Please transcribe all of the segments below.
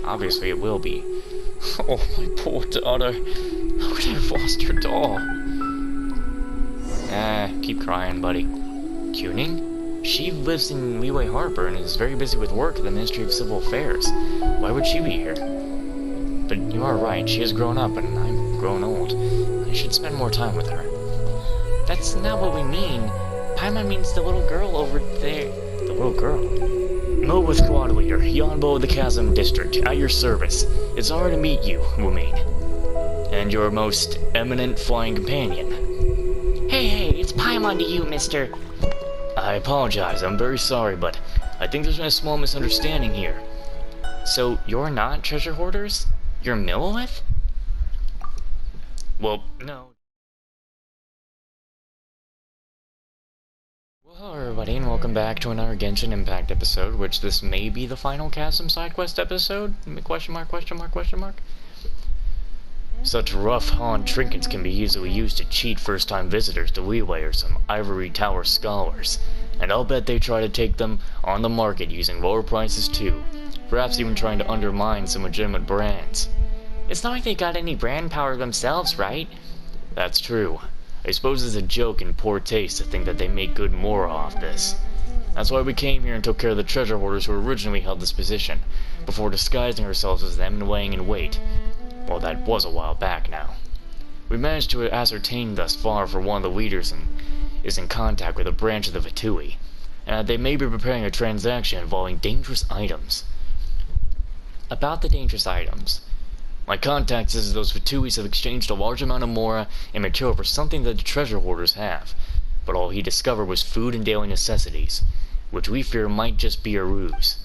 Obviously it will be. Oh, my poor daughter. How could I have lost her doll? Keep crying, buddy. Kuning? She lives in Liyue Harbor and is very busy with work at the Ministry of Civil Affairs. Why would she be here? But you are right, she has grown up and I'm grown old. I should spend more time with her. That's not what we mean. Paimon means the little girl over there. The little girl? Millelith Squad Leader, Yonbo of the Chasm District, at your service. It's honor to meet you, Wumin. And your most eminent flying companion. Hey, it's Paimon to you, mister. I apologize, I'm very sorry, but I think there's been a small misunderstanding here. So, you're not treasure hoarders? You're Millelith? Well, no. Well, hello everybody, and welcome back to another Genshin Impact episode, which this may be the final Chasm side quest episode? Question mark, question mark, question mark? Such rough hawn trinkets can be easily used to cheat first-time visitors to Liyue or some ivory tower scholars, and I'll bet they try to take them on the market using lower prices too, perhaps even trying to undermine some legitimate brands. It's not like they got any brand power themselves, right? That's true. I suppose it's a joke in poor taste to think that they make good more off this. That's why we came here and took care of the treasure hoarders who originally held this position, before disguising ourselves as them and laying in wait. Well, that was a while back now. We managed to ascertain thus far for one of the leaders is in contact with a branch of the Vitui, and that they may be preparing a transaction involving dangerous items. About the dangerous items. My contact says those Vituis have exchanged a large amount of mora and material for something that the treasure hoarders have, but all he discovered was food and daily necessities, which we fear might just be a ruse.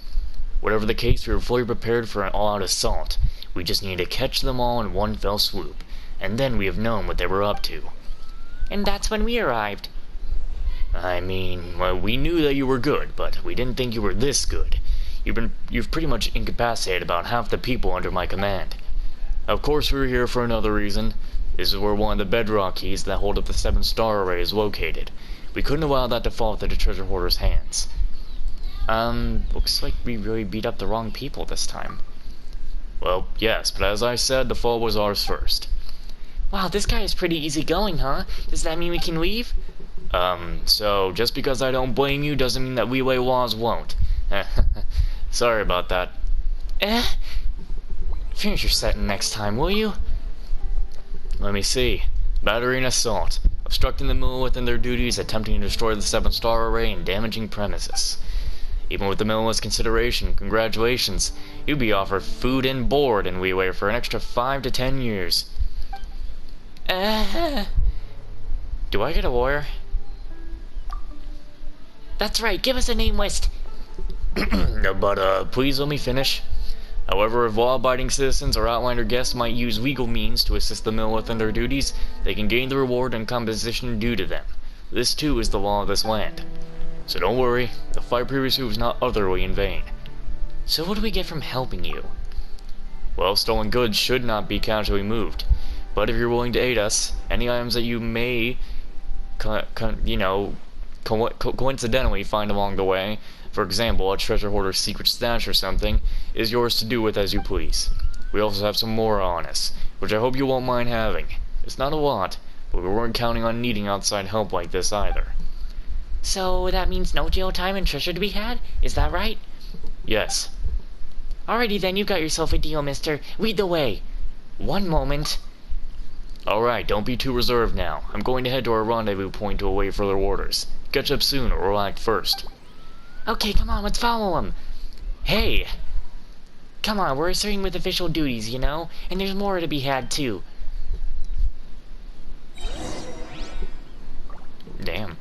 Whatever the case, we were fully prepared for an all-out assault. We just needed to catch them all in one fell swoop, and then we have known what they were up to. And that's when we arrived. I mean, well, we knew that you were good, but we didn't think you were this good. You've pretty much incapacitated about half the people under my command. Of course we were here for another reason. This is where one of the bedrock keys that hold up the 7-star array is located. We couldn't allow that to fall into the treasure hoarder's hands. Looks like we really beat up the wrong people this time. Well, yes, but as I said, the fault was ours first. Wow, this guy is pretty easygoing, huh? Does that mean we can leave? So just because I don't blame you doesn't mean that Liyue laws won't. Sorry about that. Finish your setting next time, will you? Let me see. Battery and assault. Obstructing the Millelith in their duties, attempting to destroy the 7-star array, and damaging premises. Even with the Millelith's consideration, congratulations. You'd be offered food and board in Liyue for an extra 5 to 10 years. Do I get a lawyer? That's right, give us a name list. But please let me finish. However, if law-abiding citizens or outliner guests might use legal means to assist the Millelith in their duties, they can gain the reward and compensation due to them. This too is the law of this land. So don't worry, the fight previously was not utterly in vain. So what do we get from helping you? Well, stolen goods should not be casually moved. But if you're willing to aid us, any items that you may, coincidentally find along the way, for example, a treasure hoarder's secret stash or something, is yours to do with as you please. We also have some more on us, which I hope you won't mind having. It's not a lot, but we weren't counting on needing outside help like this either. So that means no jail time and treasure to be had? Is that right? Yes. Alrighty then, you got yourself a deal, mister. Lead the way. One moment. Alright, don't be too reserved now. I'm going to head to our rendezvous point to await further orders. Catch up soon, or we'll act first. Okay, come on, let's follow him. Hey! Come on, we're serving with official duties, you know? And there's more to be had, too. Damn.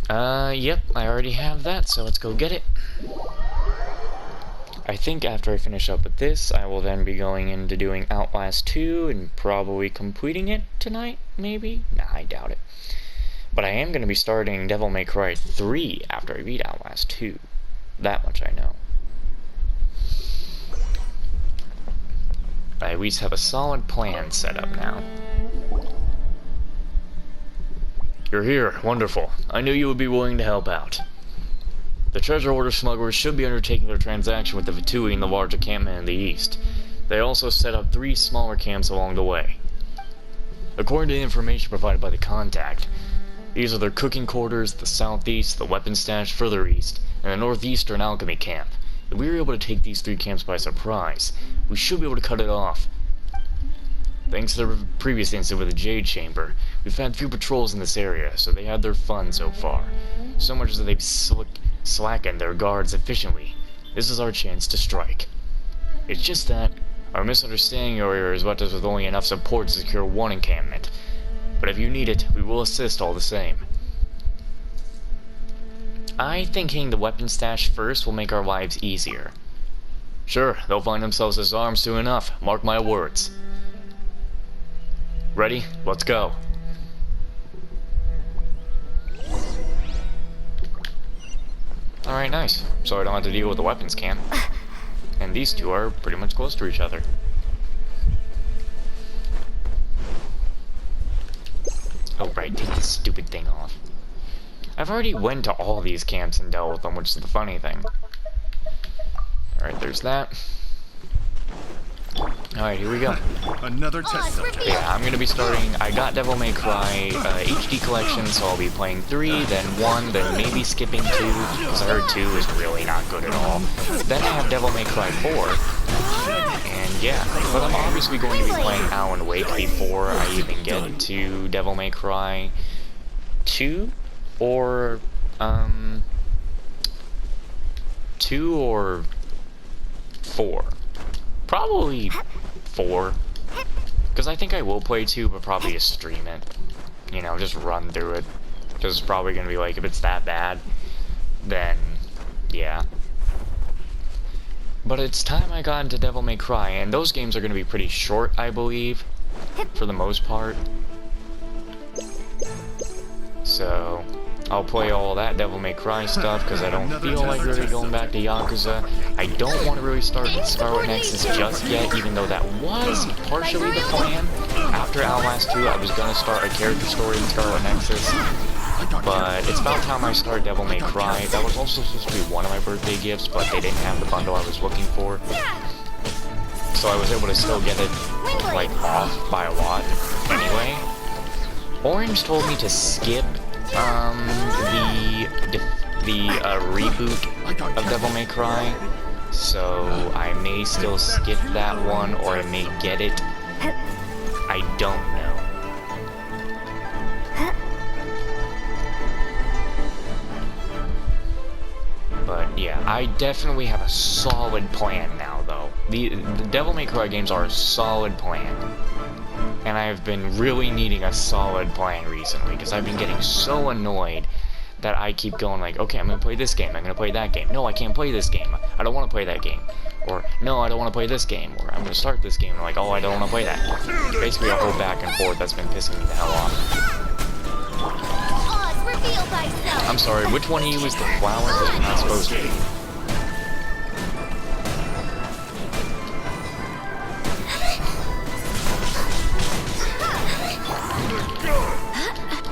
Yep, I already have that, so let's go get it. I think after I finish up with this, I will then be going into doing Outlast 2 and probably completing it tonight, maybe? Nah, I doubt it. But I am going to be starting Devil May Cry 3 after I beat Outlast 2. That much I know. I at least have a solid plan set up now. You're here. Wonderful. I knew you would be willing to help out. The treasure hoarder smugglers should be undertaking their transaction with the Vitui in the large encampment in the east. They also set up 3 smaller camps along the way. According to the information provided by the contact, these are their cooking quarters, the southeast, the weapons stash further east, and the northeastern alchemy camp. If we were able to take these 3 camps by surprise, we should be able to cut it off. Thanks to the previous incident with the Jade Chamber, we've had few patrols in this area, so they had their fun so far. So much that they've slackened their guards efficiently. This is our chance to strike. It's just that our misunderstanding earlier is left us with only enough support to secure 1 encampment. But if you need it, we will assist all the same. I think hitting the weapon stash first will make our lives easier. Sure, they'll find themselves disarmed soon enough, mark my words. Ready? Let's go. Alright, nice. So I don't have to deal with the weapons camp. And these 2 are pretty much close to each other. Oh right, take this stupid thing off. I've already went to all these camps and dealt with them, which is the funny thing. Alright, there's that. Alright, here we go. Another test subject. Yeah, I'm gonna be starting. I got Devil May Cry HD collection, so I'll be playing 3, then 1, then maybe skipping 2, because I heard 2 is really not good at all. Then I have Devil May Cry 4, and yeah, but I'm obviously going to be playing Alan Wake before I even get to Devil May Cry 2, or 2 or 4. Probably 4. Because I think I will play 2, but probably just stream it. You know, just run through it. Because it's probably going to be like, if it's that bad, then, yeah. But it's time I got into Devil May Cry, and those games are going to be pretty short, I believe. For the most part. So, I'll play all that Devil May Cry stuff, because I don't feel like really going back to Yakuza. I don't want to really start Scarlet Nexus just yet, even though that was partially the plan. After Outlast 2, I was going to start a character story in Scarlet Nexus. But it's about time I start Devil May Cry. That was also supposed to be one of my birthday gifts, but they didn't have the bundle I was looking for. So I was able to still get it, like, off by a lot. Anyway, Orange told me to skip the reboot of Devil May Cry, so I may still skip that one, or I may get it. I don't know. But yeah, I definitely have a solid plan now, though. The Devil May Cry games are a solid plan. And I've been really needing a solid plan recently, because I've been getting so annoyed that I keep going like, okay, I'm gonna play this game, I'm gonna play that game. No, I can't play this game. I don't want to play that game. Or, no, I don't want to play this game. Or, I'm gonna start this game, and I'm like, oh, I don't want to play that. Basically, a whole back and forth that's been pissing me the hell off. I'm sorry, which one of you is the flower? Because you're not supposed to be.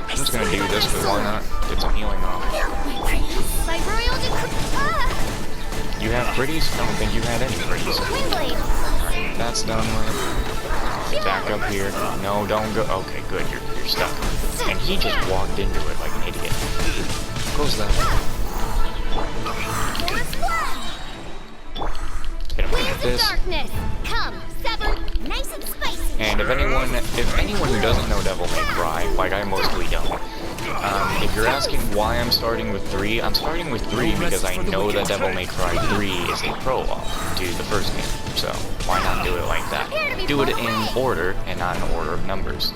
I'm just gonna do this, because why not? Get some healing off. You have pretties? I don't think you had any pretties. Alright, that's done with. Back up here. No, don't go. Okay, good, you're stuck. And he just walked into it like an idiot. Close that. Hit him with this. And if anyone who doesn't know Devil May Cry, like I mostly don't, if you're asking why I'm starting with 3, I'm starting with 3 because I know that Devil May Cry 3 is a prologue to the first game, so why not do it like that? Do it in order, and not in order of numbers.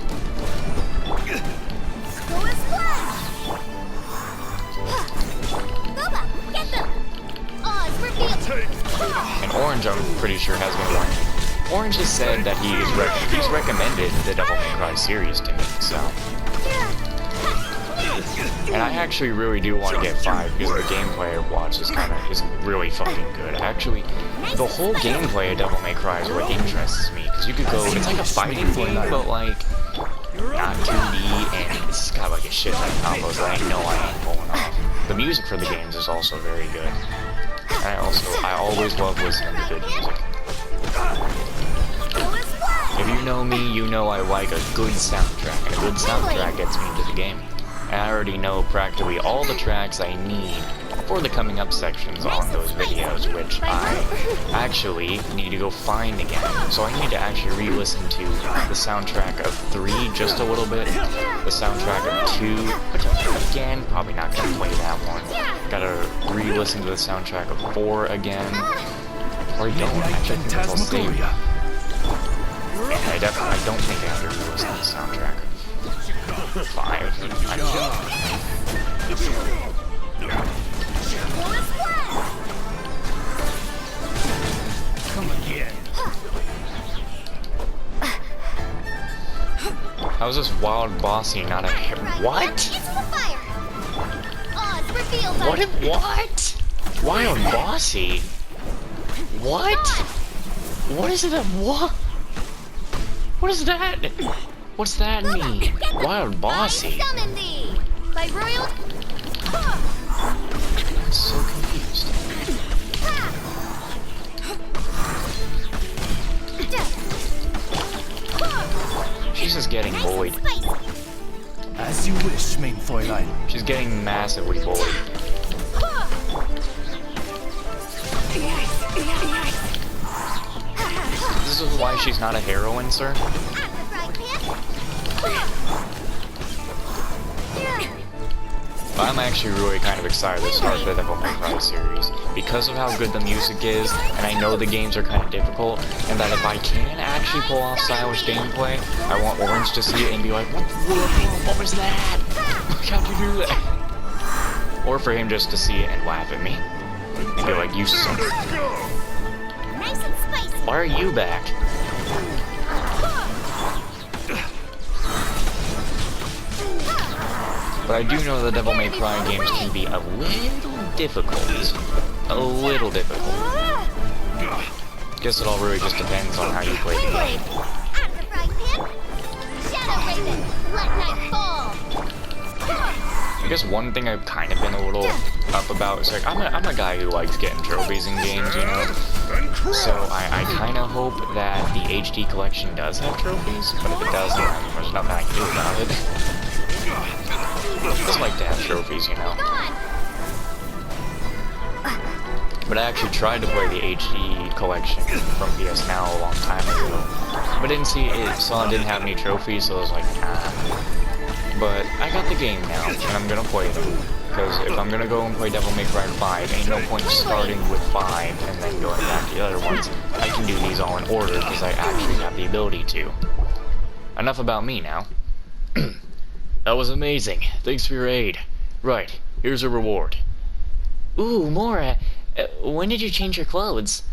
And Orange, I'm pretty sure, has been warning. Orange has said that he's recommended the Devil May Cry series to me, so. And I actually really do want to get 5 because the gameplay I watch is really fucking good. Actually, the whole gameplay of Devil May Cry is what interests me, because you could go, it's like a fighting game, but like, not 2D, and it's got like a shit ton of combos that I know I ain't pulling off. The music for the games is also very good. I always love listening to good music. If you know me, you know I like a good soundtrack, and a good soundtrack gets me into the game. And I already know practically all the tracks I need for the coming up sections on those videos, which I actually need to go find again. So I need to actually re-listen to the soundtrack of 3 just a little bit, the soundtrack of 2, which again, probably not gonna play that one. Gotta re-listen to the soundtrack of 4 again. Or I don't, actually I think I'll save. And I don't think I have to re-listen to the soundtrack of 5. Come again. How is this wild bossy not a hit? What? What? Wild bossy? What? What is it? What? What is that? What's that mean? Wild bossy? I'm so confused. She's just getting bullied. As you wish, main Fräulein. She's getting massively bullied. This is why she's not a heroine, sir? I'm actually really kind of excited to start the Devil May Cry series because of how good the music is, and I know the games are kind of difficult, and that if I can actually pull off stylish gameplay, I want Orange to see it and be like, what was that? How'd you do that? Or for him just to see it and laugh at me and be like, you suck. Why are you back? But I do know the Devil May Cry games can be a little difficult. A little difficult. Guess it all really just depends on how you play the game. I guess one thing I've kind of been a little up about is like, I'm a guy who likes getting trophies in games, you know? So I kind of hope that the HD collection does have trophies, but if it doesn't, I mean, there's nothing I can do about it. I just like to have trophies, you know? But I actually tried to play the HD collection from PS Now a long time ago. But didn't see it, saw it didn't have any trophies, so I was like, nah. But I got the game now, and I'm gonna play them. Because if I'm gonna go and play Devil May Cry 5, ain't no point starting with 5 and then going back to the other ones. I can do these all in order because I actually have the ability to. Enough about me now. That was amazing. Thanks for your aid. Right, here's a reward. Ooh, Mora, when did you change your clothes?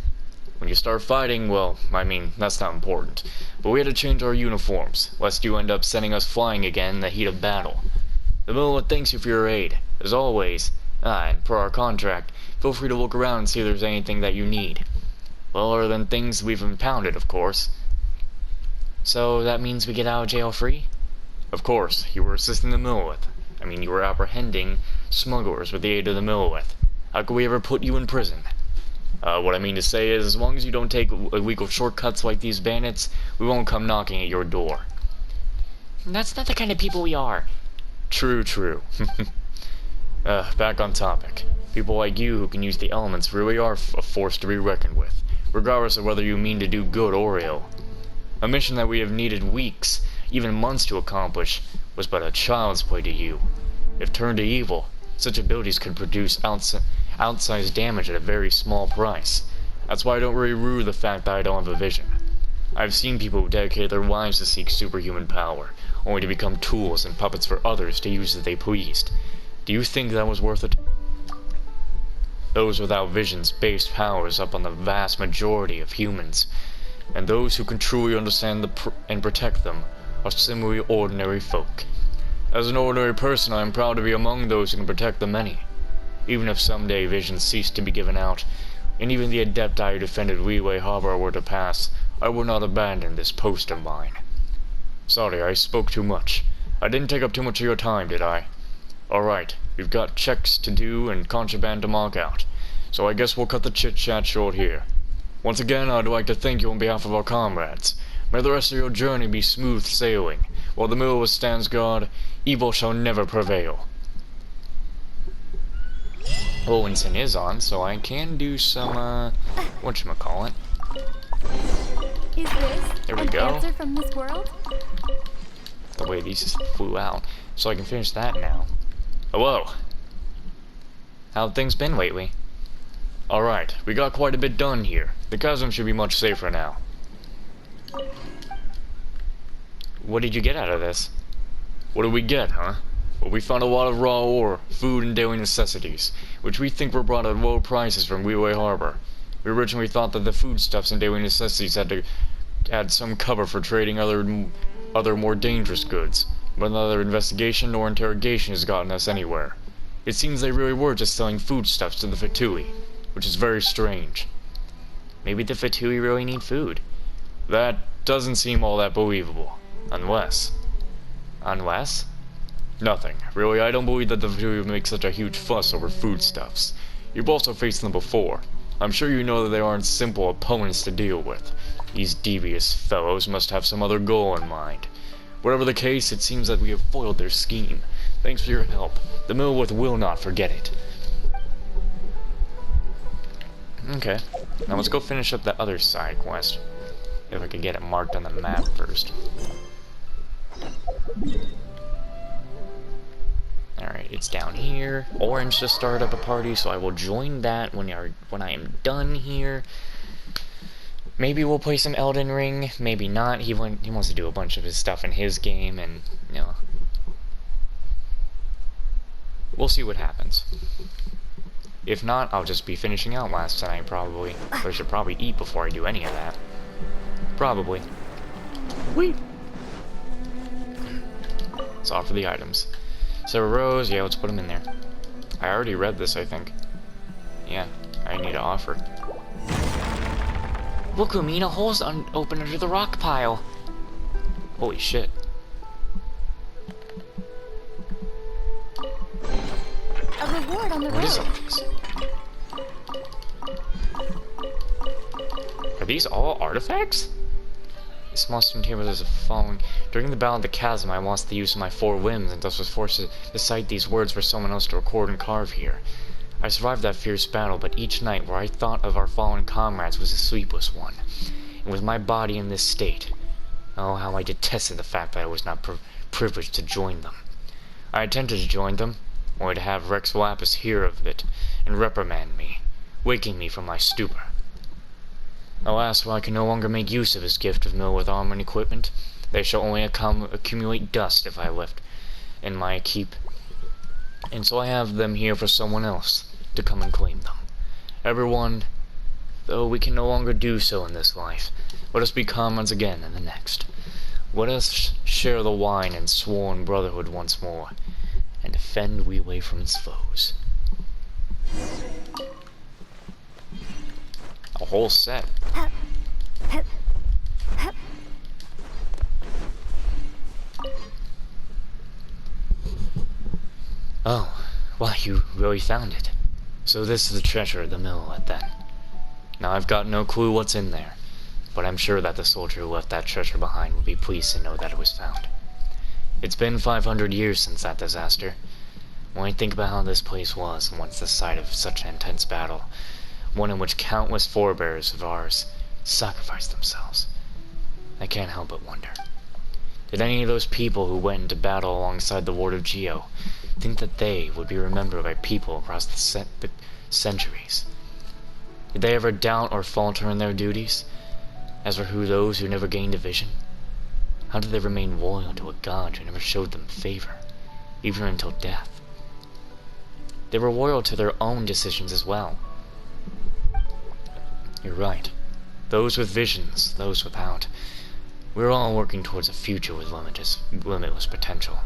When you start fighting, well, I mean, that's not important. But we had to change our uniforms, lest you end up sending us flying again in the heat of battle. The Millelith thanks you for your aid, as always. And per our contract, feel free to look around and see if there's anything that you need. Well, other than things we've impounded, of course. So that means we get out of jail free? Of course, you were assisting the Millelith. I mean, you were apprehending smugglers with the aid of the Millelith. How could we ever put you in prison? What I mean to say is, as long as you don't take illegal shortcuts like these bandits, we won't come knocking at your door. That's not the kind of people we are. True, true. Back on topic. People like you who can use the elements really are a force to be reckoned with, regardless of whether you mean to do good or ill. A mission that we have needed weeks, even months to accomplish, was but a child's play to you. If turned to evil, such abilities could produce outsized damage at a very small price. That's why I don't really rue the fact that I don't have a vision. I've seen people who dedicate their lives to seek superhuman power, only to become tools and puppets for others to use as they pleased. Do you think that was worth it? Those without visions base powers up on the vast majority of humans, and those who can truly understand and protect them are similarly ordinary folk. As an ordinary person, I am proud to be among those who can protect the many. Even if someday visions cease to be given out, and even the Adepti who defended Leeway Harbor were to pass, I will not abandon this post of mine. Sorry, I spoke too much. I didn't take up too much of your time, did I? Alright, we've got checks to do and contraband to mark out, so I guess we'll cut the chit-chat short here. Once again, I'd like to thank you on behalf of our comrades. May the rest of your journey be smooth sailing. While the Millelith stands guard, evil shall never prevail. Owenson is on, so I can do some, whatchamacallit. Is this There we an go. answer from this world? The way these just flew out, so I can finish that now. Hello. How've things been lately? Alright, we got quite a bit done here. The chasm should be much safer now. What did you get out of this? What did we get, huh? Well, we found a lot of raw ore, food, and daily necessities, which we think were brought at low prices from Wheelway Harbor. We originally thought that the foodstuffs and daily necessities had to add some cover for trading other more dangerous goods, but neither investigation nor interrogation has gotten us anywhere. It seems they really were just selling foodstuffs to the Fatui, which is very strange. Maybe the Fatui really need food. That doesn't seem all that believable. Unless... Unless? Nothing. Really, I don't believe that the Fatui would make such a huge fuss over foodstuffs. You've also faced them before. I'm sure you know that they aren't simple opponents to deal with. These devious fellows must have some other goal in mind. Whatever the case, it seems that we have foiled their scheme. Thanks for your help. The Millelith will not forget it. Okay. Now let's go finish up that other side quest. If I could get it marked on the map first. Alright, it's down here. Orange just started up a party, so I will join that when I am done here. Maybe we'll play some Elden Ring, maybe not. He wants to do a bunch of his stuff in his game, and, you know... We'll see what happens. If not, I'll just be finishing Outlast tonight, probably. But I should probably eat before I do any of that. Probably. Whee! It's all for the items. So Rose, yeah, let's put them in there. I already read this, I think. Yeah, I need to offer. Look, Umina, holes open under the rock pile. Holy shit. A reward on the What is road. all this? Are these all artifacts? This monster here was following. During the Battle of the Chasm, I lost the use of my 4 limbs, and thus was forced to cite these words for someone else to record and carve here. I survived that fierce battle, but each night where I thought of our fallen comrades was a sleepless one. And with my body in this state, oh, how I detested the fact that I was not privileged to join them. I attempted to join them, only to have Rex Lapis hear of it and reprimand me, waking me from my stupor. Alas, while I can no longer make use of his gift of Millelith armor and equipment, they shall only accumulate dust if I left in my keep. And so I have them here for someone else to come and claim them. Everyone, though we can no longer do so in this life, let us be comrades again in the next. Let us share the wine and sworn brotherhood once more, and defend Wheelway from its foes. A whole set. Oh, well, you really found it. So this is the treasure of the Millelith, then. Now, I've got no clue what's in there, but I'm sure that the soldier who left that treasure behind will be pleased to know that it was found. It's been 500 years since that disaster. When I think about how this place was once the site of such an intense battle, one in which countless forebears of ours sacrificed themselves, I can't help but wonder. Did any of those people who went into battle alongside the Ward of Geo think that they would be remembered by people across the centuries? Did they ever doubt or falter in their duties, as for those who never gained a vision? How did they remain loyal to a god who never showed them favor, even until death? They were loyal to their own decisions as well. You're right. Those with visions, those without. We're all working towards a future with limitless potential.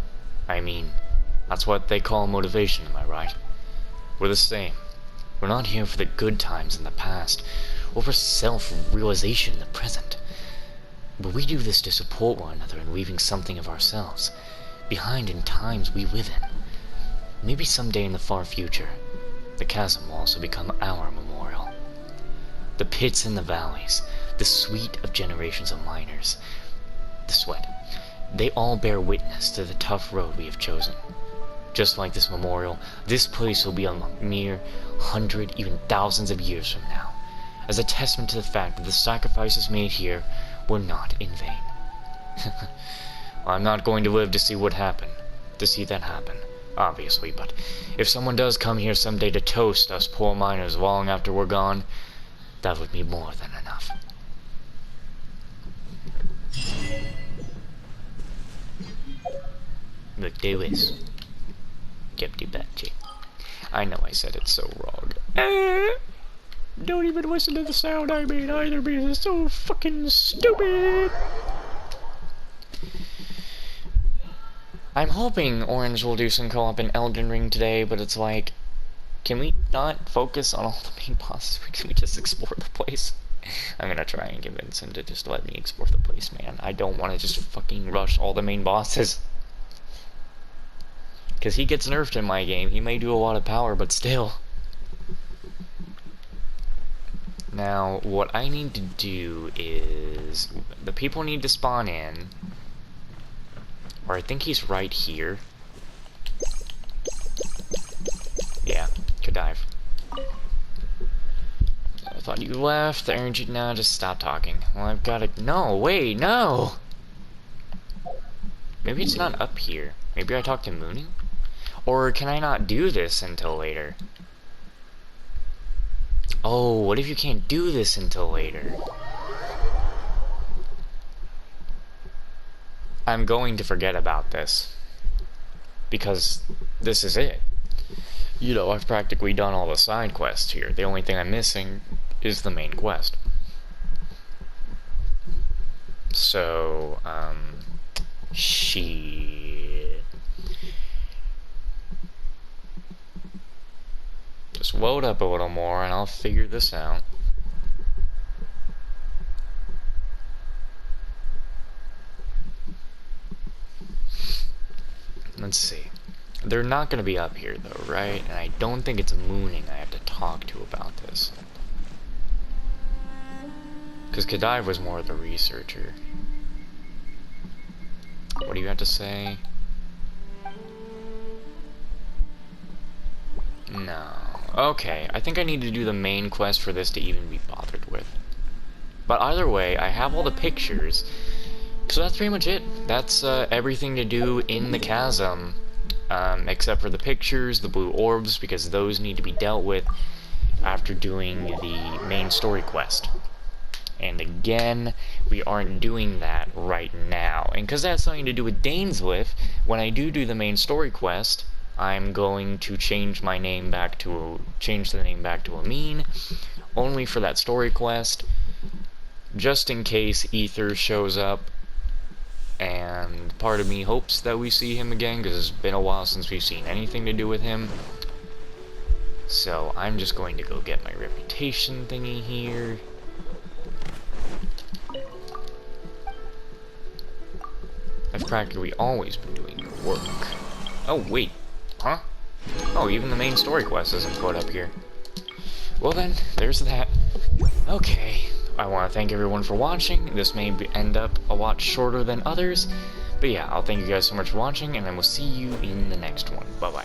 I mean, that's what they call motivation, am I right? We're the same. We're not here for the good times in the past, or for self-realization in the present. But we do this to support one another in leaving something of ourselves behind in times we live in. Maybe someday in the far future, the chasm will also become our memorial. The pits and the valleys, the sweat of generations of miners, the sweat, they all bear witness to the tough road we have chosen. Just like this memorial, this place will be a mere 100, even thousands of years from now, as a testament to the fact that the sacrifices made here were not in vain. I'm not going to live to see that happen, obviously, but if someone does come here someday to toast us poor miners long after we're gone, that would be more than enough. Look, do this. I know I said it so wrong. Don't even listen to the sound I made either because it's so fucking stupid. I'm hoping Orange will do some co-op in Elden Ring today, but it's like, can we not focus on all the main bosses? Can we just explore the place? I'm gonna try and convince him to just let me explore the place, man. I don't want to just fucking rush all the main bosses. Because he gets nerfed in my game. He may do a lot of power, but still. Now, what I need to do is... the people need to spawn in. Or I think he's right here. Yeah, could dive. I thought you left. The energy... Nah, just stop talking. Well, I've got to... No, wait, no! Maybe it's not up here. Maybe I talked to Mooning? Or can I not do this until later? Oh, what if you can't do this until later? I'm going to forget about this. Because this is it. You know, I've practically done all the side quests here. The only thing I'm missing is the main quest. So, shit. Just load up a little more and I'll figure this out. Let's see. They're not going to be up here though, right? And I don't think it's Mooning I have to talk to about this. Because Kadive was more the researcher. What do you have to say? No. Okay, I think I need to do the main quest for this to even be bothered with. But either way, I have all the pictures. So that's pretty much it. That's everything to do in the chasm. Except for the pictures, the blue orbs, because those need to be dealt with after doing the main story quest. And again, we aren't doing that right now. And because that's something to do with Dainsleif, when I do the main story quest, I'm going to change the name back to Amin, only for that story quest, just in case Ether shows up. And part of me hopes that we see him again, because it's been a while since we've seen anything to do with him. So I'm just going to go get my reputation thingy here. I've practically always been doing the work. Oh, wait. Huh? Oh, even the main story quest isn't put up here. Well then, there's that. Okay. I want to thank everyone for watching. This may end up a lot shorter than others. But yeah, I'll thank you guys so much for watching, and then we'll see you in the next one. Bye-bye.